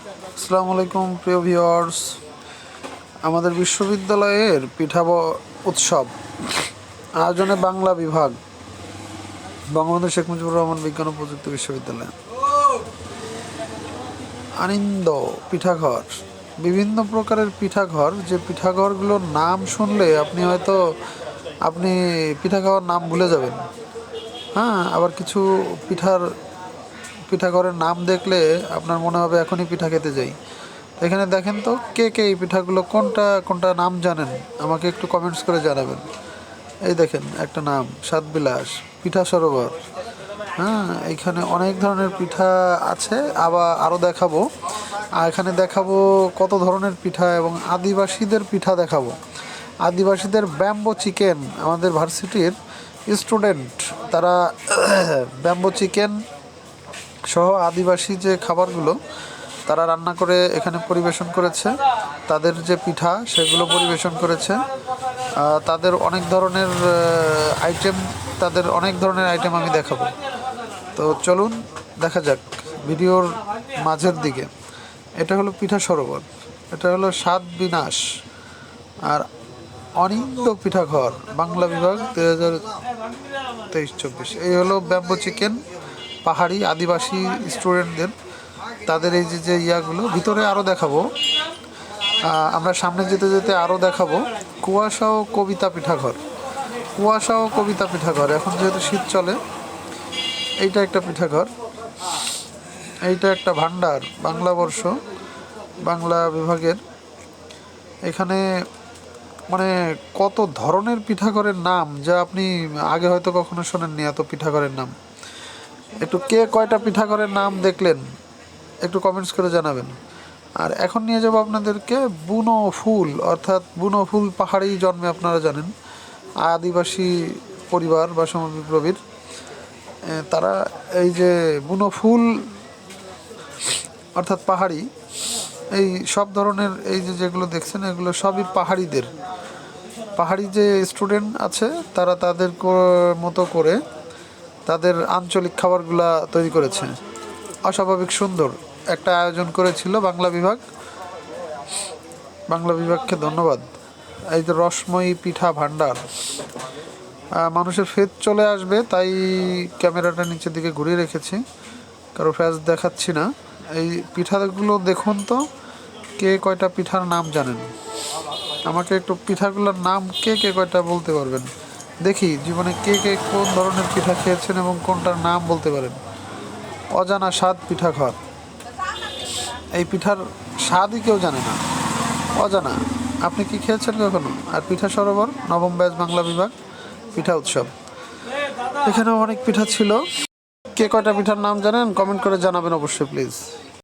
আসসালামু আলাইকুম প্রিয় ভিউয়ার্স। আমাদের বিশ্ববিদ্যালয়ের পিঠা উৎসব আয়োজনে বাংলা বিভাগ, বঙ্গবন্ধু শেখ মুজিবুর রহমান বিজ্ঞান ও প্রযুক্তি বিশ্ববিদ্যালয়, আনন্দ পিঠাঘর, বিভিন্ন প্রকারের পিঠাঘর, যে পিঠাঘরগুলোর নাম শুনলে আপনি পিঠা খাওয়ার নাম ভুলে যাবেন। হ্যাঁ, আবার কিছু পিঠাঘরের নাম দেখলে আপনার মনে হবে এখনই পিঠা খেতে যাই। এখানে দেখেন তো কে কে এই পিঠাগুলো কোনটা কোনটা নাম জানেন, আমাকে একটু কমেন্টস করে জানাবেন। এই দেখেন একটা নাম স্বাদবিলাস, পিঠা সরোবর। হ্যাঁ, এখানে অনেক ধরনের পিঠা আছে, আবার আরও দেখাবো। আর এখানে দেখাবো কত ধরনের পিঠা এবং আদিবাসীদের পিঠা দেখাবো। আদিবাসীদের ব্যাম্বো চিকেন, আমাদের ভার্সিটির স্টুডেন্ট তারা ব্যাম্বো চিকেন সহ আদিবাসী যে খাবারগুলো তারা রান্না করে এখানে পরিবেশন করেছে। তাদের যে পিঠা সেগুলো পরিবেশন করেছে। তাদের অনেক ধরনের আইটেম আমি দেখাবো। তো চলুন দেখা যাক ভিডিওর মাঝের দিকে। এটা হলো পিঠা সরোবর, এটা হলো স্বাদ বিনাশ আর অনিন্দ পিঠাঘর, বাংলা বিভাগ 2023-24। এই হলো ব্যাম্বো চিকেন, পাহাড়ি আদিবাসী স্টুডেন্টদের তাদের এই যে ইয়াগুলো ভিতরে আরও দেখাবো। আমরা সামনে যেতে যেতে আরও দেখাবো কুয়াশা ও কবিতা পিঠাঘর। কুয়াশা ও কবিতা পিঠাঘর, এখন যেহেতু শীত চলে, এইটা একটা পিঠাঘর, এইটা একটা ভান্ডার বাংলা বর্ষ, বাংলা বিভাগের। এখানে মানে কত ধরনের পিঠাঘরের নাম যা আপনি আগে হয়তো কখনো শোনেননি, এত পিঠাঘরের নাম। একটু কে কয়টা পিঠাঘরের নাম দেখলেন একটু কমেন্টস করে জানাবেন। আর এখন নিয়ে যাবো আপনাদেরকে বুনো ফুল, অর্থাৎ বুনো ফুল পাহাড়ি জন্মে, আপনারা জানেন আদিবাসী পরিবার বা সমবিপ্লবীর তারা এই যে বুনো ফুল অর্থাৎ পাহাড়ি, এই সব ধরনের এই যেগুলো দেখছেন এগুলো সবই পাহাড়ি যে স্টুডেন্ট আছে তারা তাদের মতো করে তাদের আঞ্চলিক খাবারগুলা তৈরি করেছে। অস্বাভাবিক সুন্দর একটা আয়োজন করেছিল বাংলা বিভাগকে ধন্যবাদ। এই যে রসময়ী পিঠা ভাণ্ডার, মানুষের ফেদ চলে আসবে তাই ক্যামেরাটা নিচের দিকে ঘুরিয়ে রেখেছি, কারো ফেস দেখাচ্ছি না। এই পিঠাগুলো দেখুন তো কে কয়টা পিঠার নাম জানেন, আমাকে একটু পিঠাগুলোর নাম কে কে কয়টা বলতে পারবেন দেখি। জীবনে কে কে কোন ধরনের পিঠা খেয়েছেন এবং কোনটার নাম বলতে পারেন। অজানা স্বাদ পিঠাঘর, এই পিঠার স্বাদই কেউ জানে না, অজানা। আপনি কি খেয়েছেন কখনো? আর পিঠা সরোবর নবম ব্যাচ বাংলা বিভাগ পিঠা উৎসব, এখানেও অনেক পিঠা ছিল। কে কয়টা পিঠার নাম জানেন কমেন্ট করে জানাবেন অবশ্যই প্লিজ।